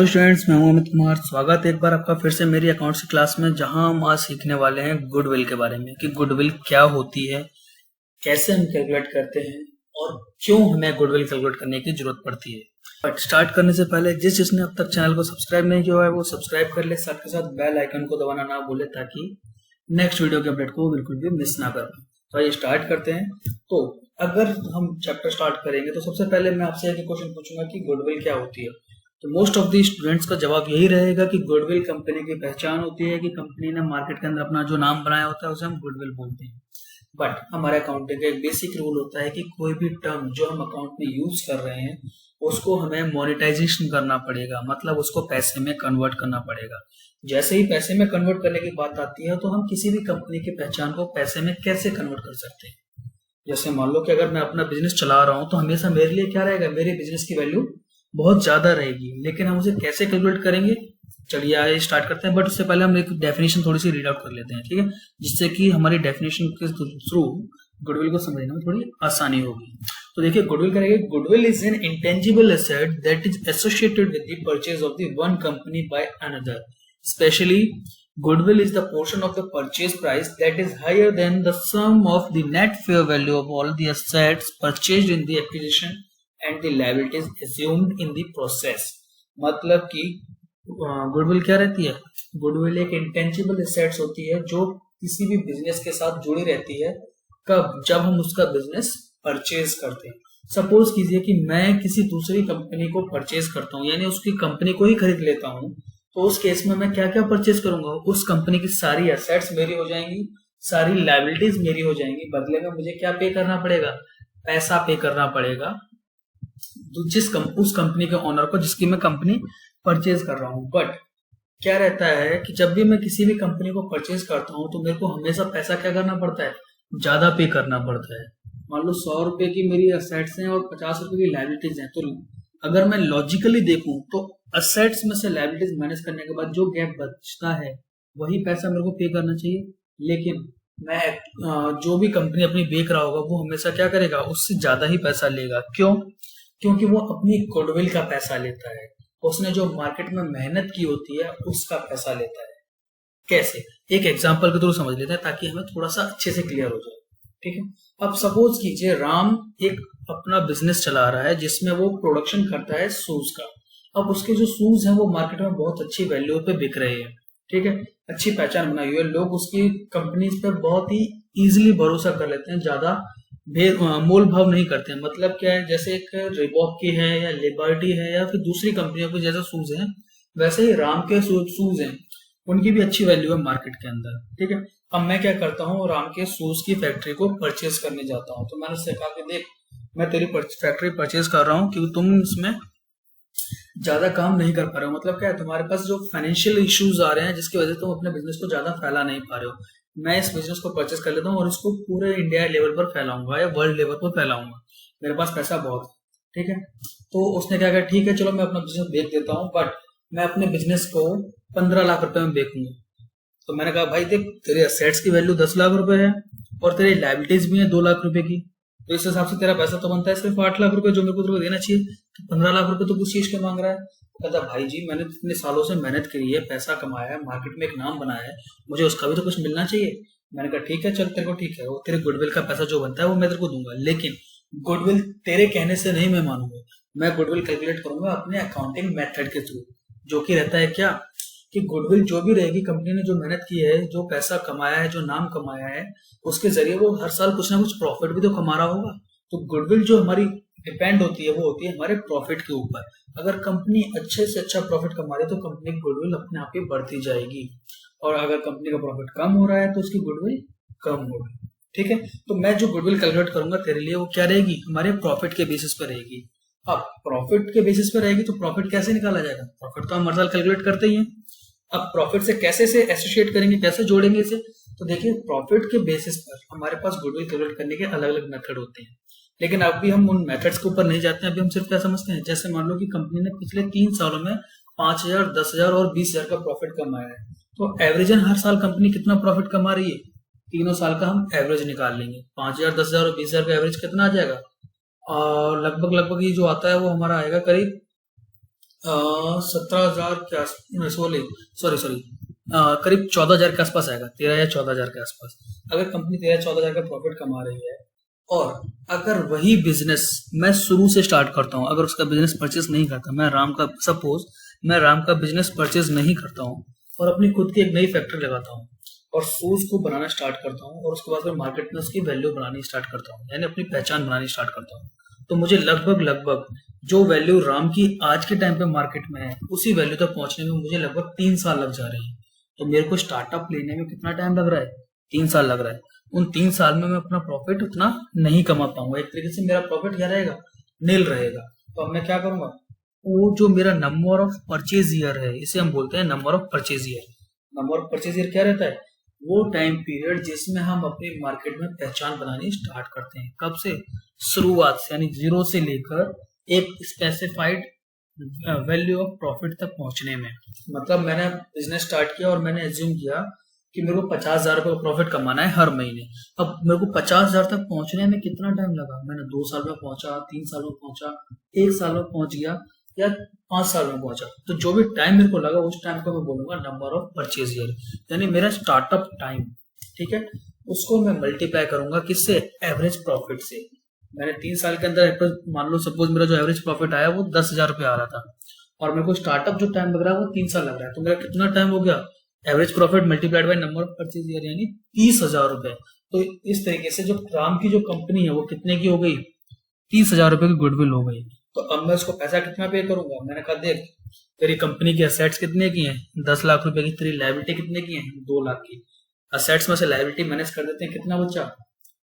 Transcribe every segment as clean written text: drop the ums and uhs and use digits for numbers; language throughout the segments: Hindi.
हेलो स्टूडेंट्स, मैं हूं अमित कुमार। स्वागत है एक बार आपका फिर से मेरी अकाउंट्स की क्लास में, जहां हम आज सीखने वाले हैं गुडविल के बारे में कि गुडविल क्या होती है, कैसे हम कैलकुलेट करते हैं और क्यों हमें गुडविल कैलकुलेट करने की जरूरत पड़ती है। बट स्टार्ट करने से पहले जिसने अब तक चैनल को सब्सक्राइब नहीं किया है वो सब्सक्राइब कर ले, साथ के साथ बेल आइकन को दबाना ना भूले ताकि नेक्स्ट वीडियो के अपडेट को बिल्कुल भी मिस ना कर पाए। तो आइए स्टार्ट करते हैं। तो अगर हम चैप्टर स्टार्ट करेंगे तो सबसे पहले मैं आपसे एक क्वेश्चन पूछूंगा कि गुडविल क्या होती है। तो मोस्ट ऑफ द स्टूडेंट्स का जवाब यही रहेगा कि गुडविल कंपनी की पहचान होती है कि कंपनी ने मार्केट के अंदर अपना जो नाम बनाया होता है उसे हम गुडविल बोलते हैं। बट हमारे अकाउंटिंग का एक बेसिक रूल होता है कि कोई भी टर्म जो हम अकाउंट में यूज कर रहे हैं उसको हमें मोनेटाइजेशन करना पड़ेगा, मतलब उसको पैसे में कन्वर्ट करना पड़ेगा। जैसे ही पैसे में कन्वर्ट करने की बात आती है तो हम किसी भी कंपनी की पहचान को पैसे में कैसे कन्वर्ट कर सकते हैं। जैसे मान लो कि अगर मैं अपना बिजनेस चला रहा हूं तो हमेशा मेरे लिए क्या रहेगा, मेरे बिजनेस की वैल्यू बहुत ज्यादा रहेगी, लेकिन हम उसे कैसे कैलकुलेट करेंगे, चलिए आइए स्टार्ट करते हैं। बट उससे पहले हम एक डेफिनेशन थोड़ी सी रीड आउट कर लेते हैं, ठीक है, जिससे कि हमारी डेफिनेशन के थ्रू गुडविल को समझने में थोड़ी आसानी होगी। तो देखिए गुडविल करेंगे, goodwill is an intangible asset that is associated with the purchase of the one company by another. Specially goodwill is the portion of the purchase price that is higher than the sum of the net fair value of all the assets purchased in the acquisition and the liabilities assumed in the process। मतलब कि गुडविल क्या रहती है, गुडविल एक इंटेंजिबल एसेट्स होती है जो किसी भी बिजनेस के साथ जुड़ी रहती है कब, जब हम उसका बिजनेस परचेज करते हैं। सपोज कीजिए कि मैं किसी दूसरी कंपनी को परचेज करता हूँ, यानी उसकी कंपनी को ही खरीद लेता हूँ, तो उस केस में मैं क्या क्या परचेज करूंगा, उस कंपनी की सारी एसेट्स मेरी हो जाएंगी, सारी लायबिलिटीज मेरी हो जाएंगी। बदले में मुझे क्या पे करना पड़ेगा, पैसा पे करना पड़ेगा उस कंपनी के ओनर को जिसकी मैं कंपनी परचेज कर रहा हूँ। बट क्या रहता है कि जब भी मैं किसी भी कंपनी को परचेज करता हूँ तो मेरे को हमेशा पैसा क्या करना पड़ता है, ज्यादा पे करना पड़ता है। मान लो 100 रुपए की मेरी एसेट्स हैं और 50 रुपए की लायबिलिटीज हैं, तो अगर मैं लॉजिकली देखूं तो असेट्स में से लायबिलिटीज माइनस करने के बाद जो गैप बचता है वही पैसा मेरे को पे करना चाहिए। लेकिन मैं जो भी कंपनी अपनी बेच रहा होगा वो हमेशा क्या करेगा, उससे ज्यादा ही पैसा लेगा। क्यों? क्योंकि वो अपनी गुडविल का पैसा लेता है, उसने जो मार्केट में मेहनत की होती है उसका पैसा लेता है। कैसे, एक एग्जाम्पल के थ्रू समझ लेते हैं ताकि हमें थोड़ा सा अच्छे से क्लियर हो जाए, ठीक है। अब सपोज कीजिए राम एक अपना बिजनेस चला रहा है जिसमें वो प्रोडक्शन करता है शूज का। अब उसके जो शूज हैं वो मार्केट में बहुत अच्छी वैल्यू पे बिक रहे हैं, ठीक है, अच्छी पहचान बनाई हुई है, लोग उसकी कंपनी पे बहुत ही इजीली भरोसा कर लेते हैं, ज्यादा मोल भाव नहीं करते हैं। मतलब क्या है, जैसे एक रिबॉक की है या लिबर्टी है या फिर दूसरी कंपनियों के जैसे शूज हैं, वैसे ही राम के शूज हैं, उनकी भी अच्छी वैल्यू है मार्केट के अंदर, ठीक है। अब मैं क्या करता हूँ, राम के शूज की फैक्ट्री को परचेज करने जाता हूँ। तो मैंने उससे कहा कि देख, मैं तेरी फैक्ट्री परचेज कर रहा हूँ क्योंकि तुम इसमें ज्यादा काम नहीं कर पा रहे हो। मतलब क्या है, तुम्हारे पास जो फाइनेंशियल इश्यूज आ रहे हैं जिसकी वजह से तुम अपने बिजनेस को ज्यादा फैला नहीं पा रहे हो। मैं इस बिजनेस को परचेज कर लेता हूँ और इसको पूरे इंडिया लेवल पर फैलाऊंगा या वर्ल्ड लेवल पर फैलाऊंगा, मेरे पास पैसा बहुत है, ठीक है। तो उसने क्या कहा, ठीक है चलो मैं अपना बिजनेस बेच देता हूँ, बट मैं अपने बिजनेस को 15 लाख रुपए में बेचूंगा। तो मैंने कहा भाई देख, तेरे असेट्स की वैल्यू 10 लाख रुपए है और तेरी लायबिलिटीज भी है 2 लाख रुपए की, तो इस हिसाब से तेरा पैसा तो बनता है सिर्फ 8 लाख रुपए, जो मेरे को तेरे को देना चाहिए। तो 15 लाख रुपए तो कुछ चीज के मांग रहा है। कहता भाई जी, मैंने इतने सालों से मेहनत करी है, पैसा कमाया है, मार्केट में एक नाम बनाया है, मुझे उसका भी तो कुछ मिलना चाहिए। मैंने कहा ठीक है चल, तेरे को ठीक है, वो तेरे गुडविल का पैसा जो बनता है वो मैं तेरे को दूंगा, लेकिन गुडविल तेरे कहने से नहीं मैं मानूंगा। मैं गुडविल कैलकुलेट करूंगा अपने अकाउंटिंग मेथड के थ्रू, जो कि रहता है क्या कि गुडविल जो भी रहेगी, कंपनी ने जो मेहनत की है, जो पैसा कमाया है, जो नाम कमाया है, उसके जरिए वो हर साल कुछ ना कुछ प्रॉफिट भी तो कमा रहा होगा। तो गुडविल जो हमारी डिपेंड होती है वो होती है हमारे प्रॉफिट के ऊपर। अगर कंपनी अच्छे से अच्छा प्रॉफिट कमा रही है तो कंपनी की गुडविल अपने आप ही बढ़ती जाएगी, और अगर कंपनी का प्रॉफिट कम हो रहा है तो उसकी गुडविल कम होगी, ठीक है। तो मैं जो गुडविल कैलकुलेट करूंगा तेरे लिए वो क्या रहेगी, हमारे प्रॉफिट के बेसिस पर रहेगी। अब प्रॉफिट के बेसिस पर रहेगी तो प्रॉफिट कैसे निकाला जाएगा, प्रॉफिट तो हम हर साल कैलकुलेट करते ही हैं। अब प्रॉफिट से कैसे से एसोसिएट करेंगे, कैसे जोड़ेंगे इसे, तो देखिए प्रॉफिट के बेसिस पर हमारे पास गुडविल कैलकुलेट करने के अलग अलग मेथड होते हैं, लेकिन अभी हम उन मेथड्स के ऊपर नहीं जाते हैं। अभी हम सिर्फ क्या समझते हैं, जैसे मान लो कि कंपनी ने पिछले 3 सालों में 5,000, 10,000 और 20,000 का प्रॉफिट कमाया है, तो एवरेजन हर साल कंपनी कितना प्रॉफिट कमा रही है, तीनों साल का हम एवरेज निकाल लेंगे। 5,000, 10,000 और 20,000 का एवरेज कितना आ जाएगा, और लगभग ये जो आता है वो हमारा आएगा करीब 17,000 के आस सॉरी सॉरी सॉरी करीब 14,000 के आसपास आएगा, 13 या 14,000 के आसपास। अगर कंपनी 13-14,000 का प्रॉफिट कमा रही है और अगर वही बिजनेस मैं शुरू से स्टार्ट करता हूँ, अगर उसका बिजनेस परचेज नहीं करता, मैं राम का बिजनेस परचेज नहीं करता हूँ और अपनी खुद की एक नई फैक्ट्री लगाता हूँ और शूज को बनाना स्टार्ट करता हूँ और उसके बाद फिर मार्केट में उसकी वैल्यू बनानी स्टार्ट करता हूँ, यानी अपनी पहचान बनानी स्टार्ट करता हूँ, तो मुझे लगभग जो वैल्यू राम की आज के टाइम पे मार्केट में है उसी वैल्यू तक पहुंचने में मुझे लगभग 3 साल लग जा रहे हैं। तो मेरे को स्टार्टअप लेने में कितना टाइम लग रहा है? 3 साल लग रहा है। उन 3 साल में मैं अपना प्रॉफिट उतना नहीं कमा पाऊंगा, एक तरीके से मेरा प्रॉफिट क्या रहेगा? नील रहेगा। तो अब मैं क्या करूंगा? वो जो मेरा नंबर ऑफ परचेज ईयर है, इसे हम बोलते हैं number of purchase year. Number of purchase year क्या रहता है? वो टाइम पीरियड जिसमें हम अपनी मार्केट में पहचान बनानी स्टार्ट करते हैं। कब से? शुरुआत से, यानी जीरो से लेकर एक स्पेसिफाइड वैल्यू ऑफ प्रॉफिट तक पहुंचने में। मतलब मैंने बिजनेस स्टार्ट किया और मैंने एज्यूम किया कि मेरे को 50,000 रुपये प्रॉफिट कमाना है हर महीने। अब मेरे को 50,000 तक पहुंचने में कितना टाइम लगा? मैंने 2 साल में पहुंचा, 3 साल में पहुंचा, 1 साल में पहुंच गया या 5 साल में पहुंचा। तो जो भी टाइम मेरे को लगा उस टाइम को मैं बोलूंगा नंबर ऑफ परचेज ईयर, यानी मेरा स्टार्टअप टाइम। ठीक है, उसको मैं मल्टीप्लाई करूंगा किससे? एवरेज प्रॉफिट से। मैंने 3 साल के अंदर मान लो सपोज मेरा जो एवरेज प्रॉफिट आया वो 10,000 रुपये आ रहा था और मेरे को स्टार्टअप जो टाइम लग रहा है वो 3 साल लग रहा है, तो मेरा कितना टाइम हो गया? Average profit multiplied by number of purchase year, यानी 30,000 रुपए। तो इस तरीके से जो राम की जो कंपनी है वो कितने की हो गई? 30,000 रुपए की गुडविल हो गई। तो अब मैं उसको पैसा कितना पे करूंगा? मैंने कहा देख, तेरी कंपनी की असेट्स कितने की हैं? 10 लाख रुपए की। तेरी लायबिलिटी कितने की है? 2 लाख की। असेट्स में से लायबिलिटी माइनस कर देते हैं, कितना बचा?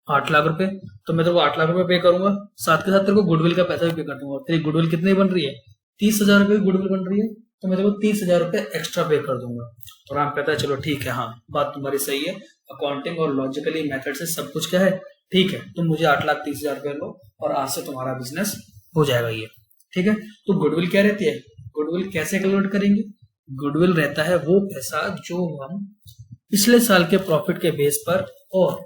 8 लाख रुपए। तो मैं तेरे को 8 लाख रुपए पे करूंगा, साथ के साथ तेरे को गुडविल का पैसा भी पे कर दूंगा। तेरी गुडविल कितनी बन रही है? 30,000 रुपए की गुडविल बन रही है, तो मैं तेरे को 30,000 रुपए एक्स्ट्रा पे कर दूंगा। तो राम कहता है चलो ठीक है, हाँ बात तुम्हारी सही है, अकाउंटिंग और लॉजिकली मेथड से सब कुछ क्या है ठीक है, तुम मुझे 8,30,000 रुपए लो और आज से तुम्हारा बिजनेस हो जाएगा ये। ठीक है, तो गुडविल क्या रहती है? गुडविल कैसे कैलकुलेट करेंगे? गुडविल रहता है वो पैसा जो हम पिछले साल के प्रॉफिट के बेस पर और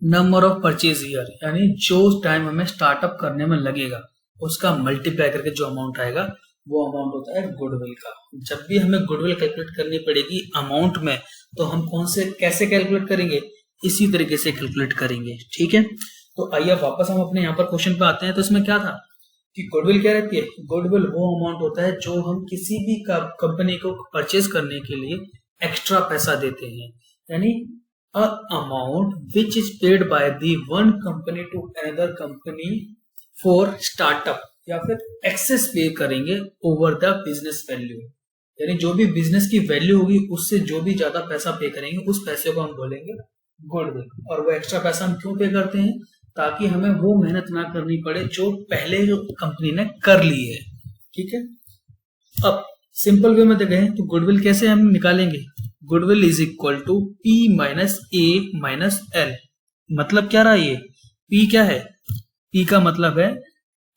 नंबर ऑफ परचेज ईयर, यानी जो टाइम हमें स्टार्टअप करने में लगेगा उसका मल्टीप्लाई करके जो अमाउंट आएगा वो अमाउंट होता है गुडविल का। जब भी हमें गुडविल कैलकुलेट करनी पड़ेगी अमाउंट में, तो हम कैसे कैलकुलेट करेंगे? इसी तरीके से कैलकुलेट करेंगे। ठीक है, तो आइए वापस हम अपने यहाँ पर क्वेश्चन पे आते हैं। तो इसमें क्या था कि गुडविल क्या रहती है? गुडविल वो अमाउंट होता है जो हम किसी भी कंपनी को परचेज करने के लिए एक्स्ट्रा पैसा देते हैं, यानी a amount which is paid by the one company to another company for startup, या फिर एक्सेस पे करेंगे ओवर द बिजनेस वैल्यू, यानी जो भी बिजनेस की वैल्यू होगी उससे जो भी ज्यादा पैसा पे करेंगे उस पैसे को हम बोलेंगे गुडविल। और वो एक्स्ट्रा पैसा हम क्यों पे करते हैं? ताकि हमें वो मेहनत ना करनी पड़े जो पहले जो कंपनी ने कर ली है। ठीक है, अब सिंपल वे में देखें तो गुडविल कैसे हम निकालेंगे? Goodwill is equal to P minus A minus L. मतलब क्या रहा ये? पी क्या है? पी का मतलब है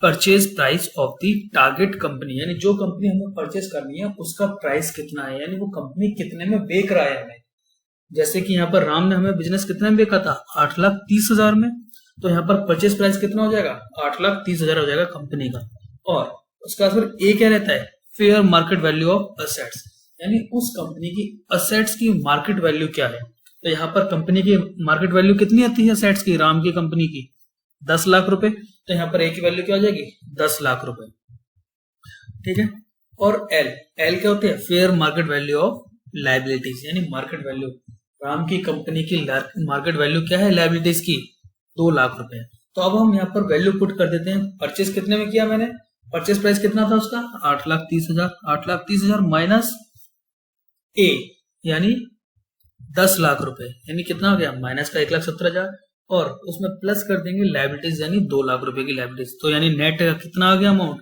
purchase price of the target company, यानी जो कंपनी हमें परचेज करनी है उसका प्राइस कितना है, यानी वो कंपनी कितने में बेच रहा है हमें। जैसे कि यहाँ पर राम ने हमें बिजनेस कितने में बेचा था? 8,30,000 में। तो यहाँ पर परचेज प्राइस कितना हो जाएगा? 8,30,000 हो जाएगा कंपनी का। और उसका फिर ए क्या रहता है? Fair market value of assets, यानी उस कंपनी की असेट्स की मार्केट वैल्यू क्या है। तो यहाँ पर कंपनी की मार्केट वैल्यू कितनी आती है असेट्स की? राम की कंपनी की 10 लाख रुपए। तो यहाँ पर ए की वैल्यू क्या हो जाएगी? 10 लाख रुपए। ठीक है, और एल क्या होती है? Fair market value of liabilities, यानी मार्केट वैल्यू। राम की कंपनी की मार्केट वैल्यू क्या है लाइबिलिटीज की? 2 लाख रुपए। तो अब हम यहाँ पर वैल्यू पुट कर देते हैं। परचेज कितने में किया मैंने? परचेज प्राइस कितना था उसका? 8,30,000। 8,30,000 माइनस ए यानी 10 लाख रुपए, यानी कितना हो गया? माइनस का 1,70,000 और उसमें प्लस कर देंगे लाइबिलिटीज, यानी 2 लाख रुपए की लाइबिलिटीज। तो यानी नेट कितना आ गया अमाउंट?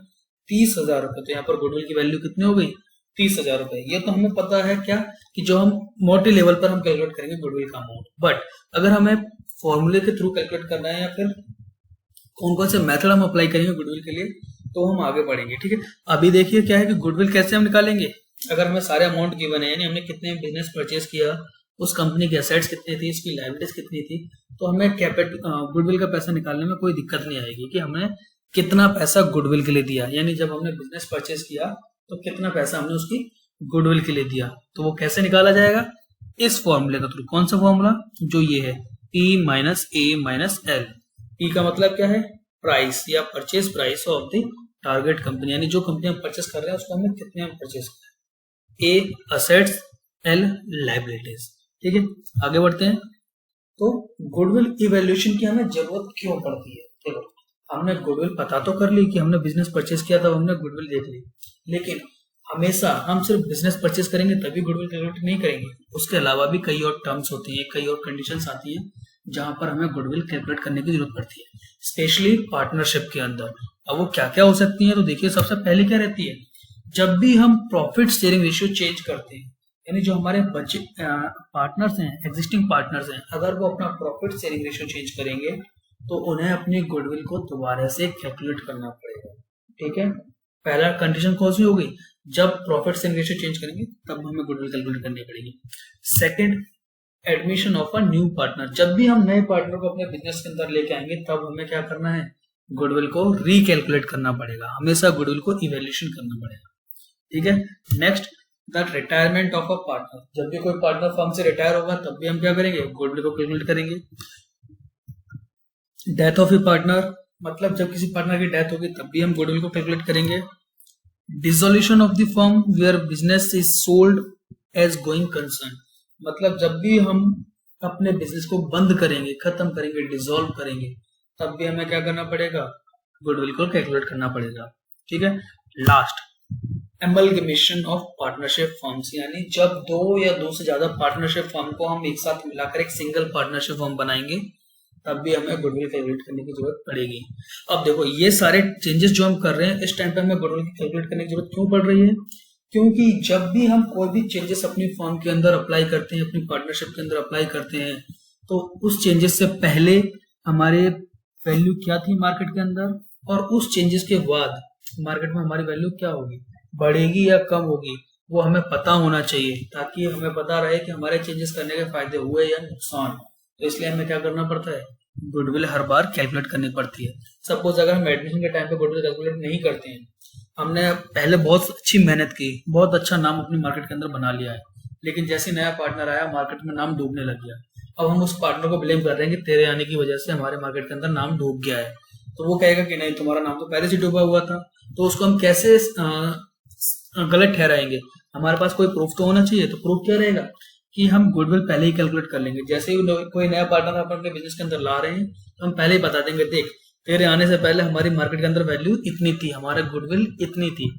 30,000 रुपए। तो यहाँ पर गुडविल की वैल्यू कितनी हो गई? 30,000 रुपए। ये तो हमें पता है क्या कि जो हम मोटे लेवल पर हम कैलकुलेट करेंगे गुडविल का अमाउंट। बट अगर हमें फॉर्मूले के थ्रू कैलकुलेट करना है या फिर कौन कौन से मेथड हम अप्लाई करेंगे गुडविल के लिए, तो हम आगे बढ़ेंगे। ठीक है, अभी देखिए क्या है कि गुडविल कैसे हम निकालेंगे। अगर हमें सारे अमाउंट गिवन है, यानी हमने कितने बिजनेस परचेज किया, उस कंपनी की एसेट्स कितनी थी, इसकी लायबिलिटीज कितनी थी, तो हमें गुडविल का पैसा निकालने में कोई दिक्कत नहीं आएगी कि हमें कितना पैसा गुडविल के लिए दिया, यानी जब हमने बिजनेस परचेज किया तो कितना पैसा हमने उसकी गुडविल के लिए दिया। तो वो कैसे निकाला जाएगा, इस फॉर्मूले का थ्रू। कौन सा फॉर्मूला, जो ये है P minus A minus L। P का मतलब क्या है, प्राइस या purchase price of the target company, यानी जो कंपनी हम परचेज कर रहे हैं उसको हमें कितने में परचेज कर रहे हैं। A assets, L liabilities. ठीक है, आगे बढ़ते हैं। तो गुडविल इवैल्यूएशन की हमें जरूरत क्यों पड़ती है। देखो, हमने गुडविल पता तो कर ली कि हमने बिजनेस परचेज किया था, हमने गुडविल देख ली, लेकिन हमेशा हम सिर्फ बिजनेस परचेज करेंगे तभी गुडविल कैलकुलेट नहीं करेंगे। उसके अलावा भी कई और टर्म्स होती हैं, कई और कंडीशंस आती हैं जहां पर हमें गुडविल कैलकुलेट करने की जरूरत पड़ती है, स्पेशली पार्टनरशिप के अंदर। अब वो क्या क्या हो सकती है, तो देखिए सबसे पहले क्या रहती है, जब भी हम प्रॉफिट शेयरिंग रेशियो चेंज करते हैं, यानी जो हमारे बचे पार्टनर्स हैं, एग्जिस्टिंग पार्टनर्स हैं, अगर वो अपना प्रॉफिट शेयरिंग रेशियो चेंज करेंगे तो उन्हें अपनी गुडविल को दोबारा से कैलकुलेट करना पड़ेगा। ठीक है, पहला कंडीशन कौन सी हो गई, जब प्रॉफिट शेयरिंग रेशियो चेंज करेंगे तब हमें गुडविल कैलकुलेट करनी पड़ेगी। Second, admission of a new partner, जब भी हम नए पार्टनर को अपने बिजनेस के अंदर लेके आएंगे तब हमें क्या करना है, गुडविल को रिकैलकुलेट करना पड़ेगा, हमेशा गुडविल को इवैल्यूएशन करना पड़ेगा। ठीक है, next, the retirement of a partner, जब भी कोई पार्टनर फर्म से रिटायर होगा तब भी हम क्या करेंगे, गुडविल को कैलकुलेट करेंगे। डेथ ऑफ ए पार्टनर, मतलब जब किसी पार्टनर की डेथ होगी तब भी हम गुडविल को कैलकुलेट करेंगे। Dissolution of the firm where business is sold as going concern, मतलब जब भी हम अपने बिजनेस को बंद करेंगे, खत्म करेंगे, डिसॉल्व करेंगे, तब भी हमें क्या करना पड़ेगा, गुडविल को कैलकुलेट करना पड़ेगा। ठीक है, last, amalgamation of partnership firms, यानी जब दो या दो से ज्यादा पार्टनरशिप फर्म को हम एक साथ मिलाकर एक सिंगल पार्टनरशिप फर्म बनाएंगे तब भी हमें गुडविल कैलकुलेट करने की जरूरत पड़ेगी। अब देखो, ये सारे चेंजेस जो हम कर रहे हैं इस टाइम पे हमें गुडविल कैलकुलेट करने की जरूरत क्यों पड़ रही है, क्योंकि जब भी हम कोई भी चेंजेस अपनी फर्म के अंदर अप्लाई करते हैं, अपनी पार्टनरशिप के अंदर अप्लाई करते हैं, तो उस चेंजेस से पहले हमारे वैल्यू क्या थी मार्केट के अंदर, और उस चेंजेस के बाद मार्केट में हमारी वैल्यू क्या होगी, बढ़ेगी या कम होगी, वो हमें पता होना चाहिए, ताकि हमें पता रहे कि हमारे चेंजेस करने के फायदे हुए या नुकसान। तो इसलिए हमें क्या करना पड़ता है, गुडविल हर बार कैलकुलेट करनी पड़ती है। सपोज अगर हम एडमिशन के टाइम पे गुडविल कैलकुलेट नहीं करते हैं, हमने पहले बहुत अच्छी मेहनत की, बहुत अच्छा नाम अपनी मार्केट के अंदर बना लिया है, लेकिन जैसे नया पार्टनर आया मार्केट में नाम डूबने लग गया, अब हम उस पार्टनर को ब्लेम कर रहे हैं कि तेरे आने की वजह से हमारे मार्केट के अंदर नाम डूब गया है, तो वो कहेगा कि नहीं, तुम्हारा नाम तो पहले से डूबा हुआ था। तो उसको हम कैसे गलत ठहराएंगे, हमारे पास कोई प्रूफ तो होना चाहिए। तो प्रूफ क्या रहेगा कि हम गुडविल पहले ही कैलकुलेट कर लेंगे, जैसे ही कोई नया पार्टनर अपने बिजनेस के अंदर ला रहे हैं तो हम पहले ही बता देंगे, देख तेरे आने से पहले हमारी मार्केट के अंदर वैल्यू इतनी थी, हमारा गुडविल इतनी थी,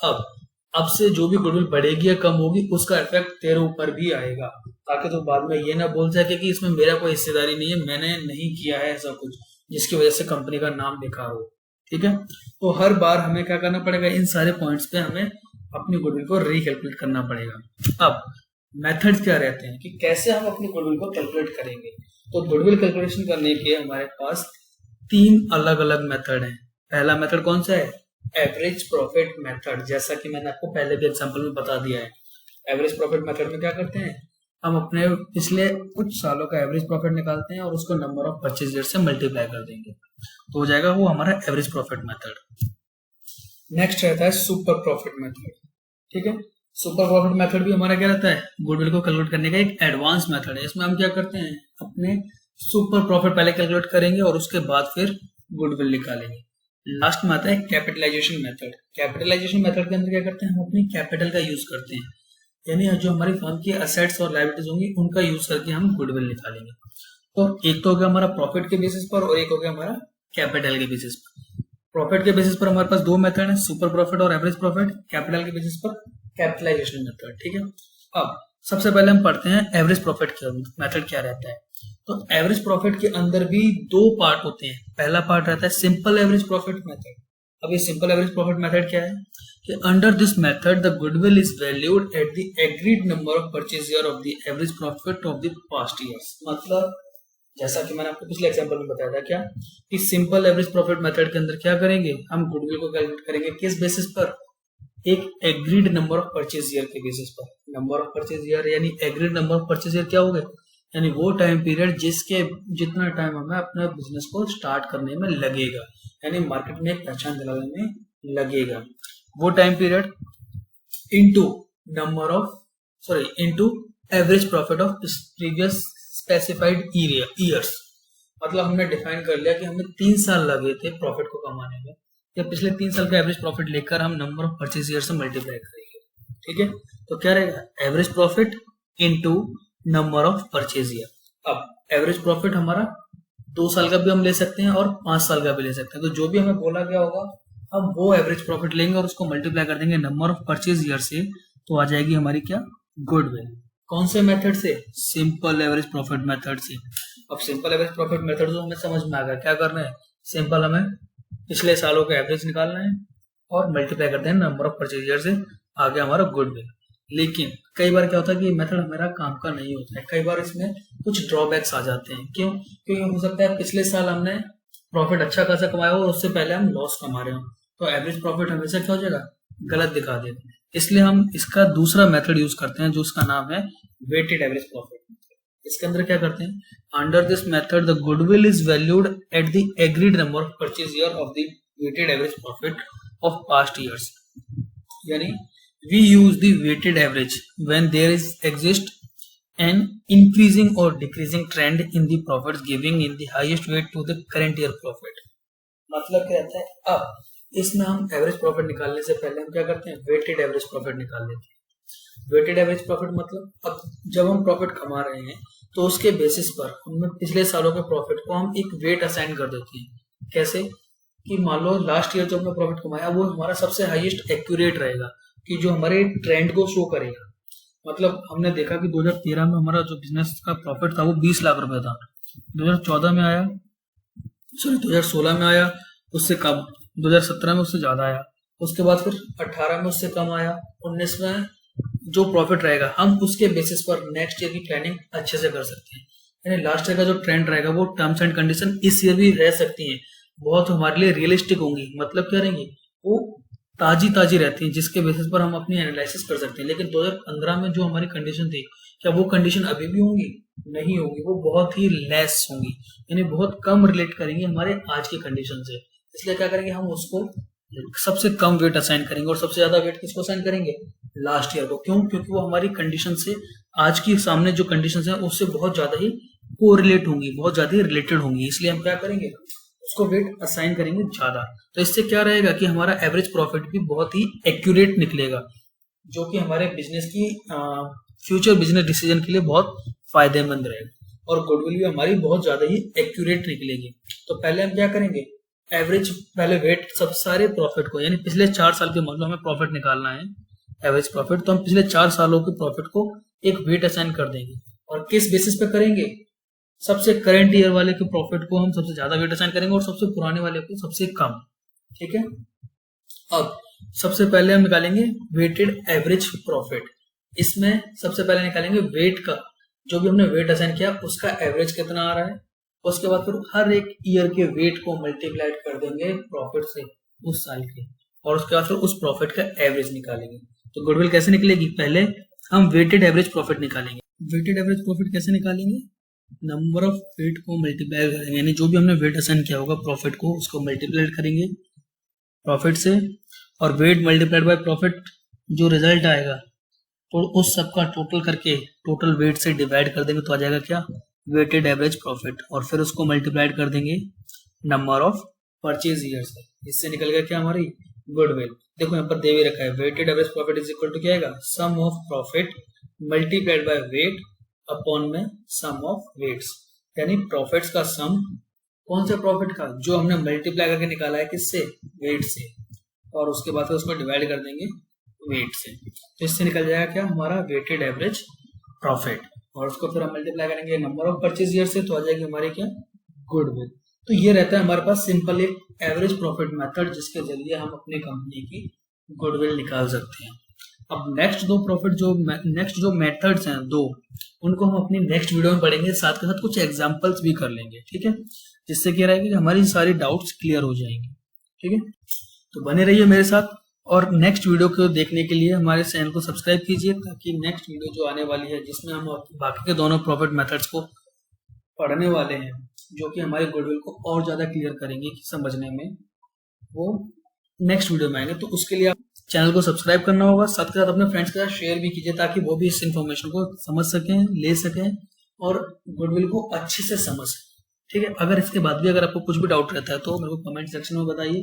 अब से जो भी गुडविल बढ़ेगी या कम होगी उसका इफेक्ट तेरे ऊपर भी आएगा, ताकि तो बाद में ये ना बोल सके कि इसमें मेरा कोई हिस्सेदारी नहीं है, मैंने नहीं किया है ऐसा कुछ जिसकी वजह से कंपनी का नाम बेकार हो। ठीक है, तो हर बार हमें क्या करना पड़ेगा, इन सारे पॉइंट्स पे हमें अपनी गुडविल को रिकैलकुलेट करना पड़ेगा। अब मेथड्स क्या रहते हैं कि कैसे हम अपनी गुडविल को कैलकुलेट करेंगे। तो गुडविल कैलकुलेशन करने के हमारे पास 3 अलग अलग मेथड हैं। पहला मेथड कौन सा है, एवरेज प्रॉफिट मेथड, जैसा कि मैंने आपको पहले भी एग्जांपल में बता दिया है। एवरेज प्रॉफिट मेथड में क्या करते हैं, हम अपने पिछले कुछ सालों का एवरेज प्रॉफिट निकालते हैं और उसको नंबर ऑफ परचेज ईयर से मल्टीप्लाई कर देंगे, तो हो जाएगा वो हमारा एवरेज प्रॉफिट मेथड। नेक्स्ट रहता है सुपर प्रॉफिट मेथड। ठीक है, सुपर प्रॉफिट मेथड भी हमारा क्या रहता है, गुडविल को कैलकुलेट करने का एक एडवांस मेथड है। इसमें हम क्या करते हैं, अपने सुपर प्रॉफिट पहले कैलकुलेट करेंगे और उसके बाद फिर गुडविल निकालेंगे। लास्ट में आता है कैपिटलाइजेशन मेथड। कैपिटलाइजेशन मेथड के अंदर क्या करते हैं, हम अपनी कैपिटल का यूज करते हैं, यानी जो हमारी फर्म की असेट्स और लायबिलिटीज होंगी उनका यूज करके हम गुडविल निकालेंगे। तो एक तो हो गया हमारा प्रॉफिट के बेसिस पर और एक हो गया हमारा कैपिटल के बेसिस पर। प्रॉफिट के बेसिस पर हमारे पास 2 मेथड है, सुपर प्रॉफिट और एवरेज प्रॉफिट। कैपिटल के बेसिस पर कैपिटलाइजेशन मेथड। ठीक है, अब सबसे पहले हम पढ़ते हैं एवरेज प्रॉफिट मेथड क्या रहता है। तो एवरेज प्रॉफिट के अंदर भी 2 पार्ट होते हैं। पहला पार्ट रहता है सिंपल एवरेज प्रॉफिट मेथड। अब ये सिंपल एवरेज प्रॉफिट मेथड क्या है कि under this method the goodwill is valued at the agreed number of purchase year of the average profit of the past years. मतलब जैसा कि मैंने आपको पिछले एग्जांपल में बताया था क्या कि सिंपल एवरेज प्रॉफिट मेथड के अंदर क्या करेंगे, हम गुडविल को कैलकुलेट करेंगे किस बेसिस पर, एक agreed number of purchase year के बेसिस पर। नंबर ऑफ परचेज ईयर यानी agreed number of purchase year क्या हो गए, यानी वो टाइम पीरियड जिसके जितना टाइम हमें अपने बिजनेस को स्टार्ट करने में लगेगा, यानी मार्केट में एक पहचान दिलाने में लगेगा, वो time period into number of into average profit of previous specified years. मतलब हमने डिफाइन कर लिया कि हमें 3 साल लगे थे प्रॉफिट को कमाने में, या पिछले 3 साल का एवरेज प्रॉफिट लेकर हम नंबर ऑफ परचेज ईयर से मल्टीप्लाई करेंगे। ठीक है, तो क्या रहेगा, average profit into number of purchase year. अब एवरेज प्रॉफिट हमारा 2 साल का भी हम ले सकते हैं और 5 साल का भी ले सकते हैं, तो जो भी हमें बोला गया होगा हम वो एवरेज प्रॉफिट लेंगे और उसको मल्टीप्लाई कर देंगे नंबर ऑफ परचेज ईयर से, तो आ जाएगी हमारी क्या, गुडविल। कौन से मेथड से, सिंपल एवरेज प्रॉफिट मेथड से। अब सिंपल एवरेज प्रॉफिट मेथड जो हमें समझ में आ गया, क्या करना है, सिंपल हमें पिछले सालों का एवरेज निकालना है और मल्टीप्लाई करते हैं नंबर ऑफ परचेज ईयर से, आ गया हमारा गुडविल। लेकिन कई बार क्या होता है कि मेथड हमारा काम का नहीं होता है, कई बार इसमें कुछ ड्रॉबैक्स आ जाते हैं। क्यों, क्योंकि हो सकता है पिछले साल हमने प्रॉफिट अच्छा खासा कमाया हो और उससे पहले हम लॉस कमा रहे हो, तो एवरेज प्रॉफिट हमेशा क्या हो जाएगा, गलत दिखा देगा। इसलिए हम इसका दूसरा मेथड यूज करते हैं जो उसका नाम है वेटेड एवरेज प्रॉफिट। इसके अंदर क्या करते हैं, under this method the goodwill is valued at the agreed number of purchase year of the weighted average profit of past years. यानी we use the weighted average when there is exist an increasing or decreasing trend in the profits giving in the highest weight to the current year profit। मतलब क्या रहता है, अब इसमें हम एवरेज प्रॉफिट निकालने से पहले हम क्या करते हैं, वेटेड एवरेज प्रॉफिट निकाल लेते हैं। वेटेड एवरेज प्रॉफिट मतलब अब जब हम प्रॉफिट कमा रहे हैं तो उसके बेसिस पर हम पिछले सालों के प्रॉफिट को हम एक वेट असाइन कर देते हैं। कैसे कि मान लो लास्ट ईयर जो हमने प्रॉफिट कमाया वो हमारा सबसे हाईएस्ट एक्यूरेट रहेगा, कि जो हमारे ट्रेंड को शो करेगा। मतलब हमने देखा कि 2013 में हमारा जो बिजनेस का प्रॉफिट था वो 20 लाख रुपए था, 2014 में आया, 2016 में आया उससे कम, 2017 में उससे ज्यादा आया, उसके बाद फिर 18 में उससे कम आया, 19 में जो प्रॉफिट रहेगा हम उसके बेसिस पर नेक्स्ट ईयर की प्लानिंग अच्छे से कर सकते हैं। यानी लास्ट ईयर का जो ट्रेंड रहेगा वो टर्म्स एंड कंडीशन इस ईयर भी रह सकती है, बहुत हमारे लिए रियलिस्टिक होंगी, मतलब क्या रहेंगी, वो ताजी रहती है, जिसके बेसिस पर हम अपनी एनालिसिस कर सकते हैं। लेकिन 2015 में जो हमारी कंडीशन थी, क्या वो कंडीशन अभी भी होंगी, नहीं होगी, वो बहुत ही लेस होंगी, यानी बहुत कम रिलेट करेंगे हमारे आज की कंडीशन से। इसलिए क्या करेंगे, हम उसको सबसे कम वेट असाइन करेंगे और सबसे ज्यादा वेट किसको असाइन करेंगे, लास्ट ईयर को। क्यों, क्योंकि वो हमारी कंडीशन से आज की सामने जो कंडीशन है उससे बहुत ज्यादा ही कोरिलेट होंगी, बहुत ज्यादा ही रिलेटेड होंगी, इसलिए हम क्या करेंगे, उसको वेट असाइन करेंगे ज्यादा। तो इससे क्या रहेगा कि हमारा एवरेज प्रॉफिट भी बहुत ही एक्यूरेट निकलेगा, जो कि हमारे बिजनेस की फ्यूचर बिजनेस डिसीजन के लिए बहुत फायदेमंद रहेगा, और गुडविल भी हमारी बहुत ज्यादा ही एक्यूरेट निकलेगी। तो पहले हम क्या करेंगे, एवरेज पहले वेट सब सारे प्रॉफिट को, यानी पिछले 4 साल के मतलब हमें प्रॉफिट निकालना है एवरेज प्रॉफिट, तो हम पिछले 4 सालों के प्रॉफिट को एक वेट असाइन कर देंगे। और किस बेसिस पे करेंगे, सबसे करंट ईयर वाले के प्रॉफिट को हम सबसे ज्यादा वेट असाइन करेंगे और सबसे पुराने वाले को सबसे कम। ठीक है, अब सबसे पहले हम निकालेंगे वेटेड एवरेज प्रॉफिट। इसमें सबसे पहले निकालेंगे वेट का, जो भी हमने वेट असाइन किया उसका एवरेज कितना आ रहा है, उसके बाद फिर हर एक ईयर के वेट को मल्टीप्लाई कर देंगे प्रॉफिट से उस साल के, और उसके बाद फिर उस प्रॉफिट का एवरेज निकालेंगे। तो गुडविल कैसे निकलेगी, पहले हम वेटेड एवरेज प्रॉफिट निकालेंगे। वेटेड एवरेज प्रॉफिट कैसे निकालेंगे, नंबर ऑफ वेट को मल्टीप्लाई करेंगे, यानी जो भी हमने वेट असाइन किया होगा प्रॉफिट को उसको मल्टीप्लाई करेंगे प्रॉफिट से, और वेट मल्टीप्लाइड बाय प्रॉफिट जो रिजल्ट आएगा तो उस सब का टोटल करके टोटल वेट से डिवाइड कर देंगे, तो आ जाएगा क्या, वेटेड एवरेज प्रॉफिट, और फिर उसको मल्टीप्लाइड कर देंगे नंबर ऑफ परचेज ईयर से। इससे निकल गया क्या, हमारी गुडविल। देखो यहाँ पर दे भी रखा है, weighted average profit is equal to क्या आएगा, sum of profit multiplied by weight upon में सम ऑफ वेट्स, यानी प्रॉफिट्स का सम, कौन से प्रॉफिट का, जो हमने मल्टीप्लाई करके निकाला है किससे, वेट से, और उसके बाद उसको डिवाइड कर देंगे वेट से, तो इससे निकल जाएगा क्या, हमारा वेटेड एवरेज प्रॉफिट, और उसको फिर हम मल्टीप्लाई करेंगे नंबर ऑफ परचेज ईयर से, तो आ जाएगी हमारी क्या, गुडविल। तो ये रहता है हमारे पास सिंपल एक एवरेज प्रॉफिट मेथड, जिसके जरिए हम अपनी कंपनी की गुडविल निकाल सकते हैं। अब नेक्स्ट जो मेथड्स हैं दो, उनको हम अपनी नेक्स्ट वीडियो में पढ़ेंगे, साथ के साथ कुछ एग्जांपल्स भी कर लेंगे। ठीक है, जिससे क्या रहेगा कि हमारी सारी डाउट्स क्लियर हो जाएंगी। ठीक है, तो बने रहिए मेरे साथ और नेक्स्ट वीडियो को देखने के लिए हमारे चैनल को सब्सक्राइब कीजिए, ताकि नेक्स्ट वीडियो जो आने वाली है जिसमें हम बाकी के दोनों प्रॉफिट मेथड्स को पढ़ने वाले हैं, जो कि हमारे गुडविल को और ज़्यादा क्लियर करेंगे कि समझने में, वो नेक्स्ट वीडियो में आएंगे। तो उसके लिए आप चैनल को सब्सक्राइब करना होगा, साथ के साथ अपने फ्रेंड्स के साथ शेयर भी कीजिए, ताकि वो भी इस इन्फॉर्मेशन को समझ सकें, ले सकें और गुडविल को अच्छे से समझ सकें। ठीक है, अगर इसके बाद भी अगर आपको कुछ भी डाउट रहता है तो मेरे को कमेंट सेक्शन में बताइए।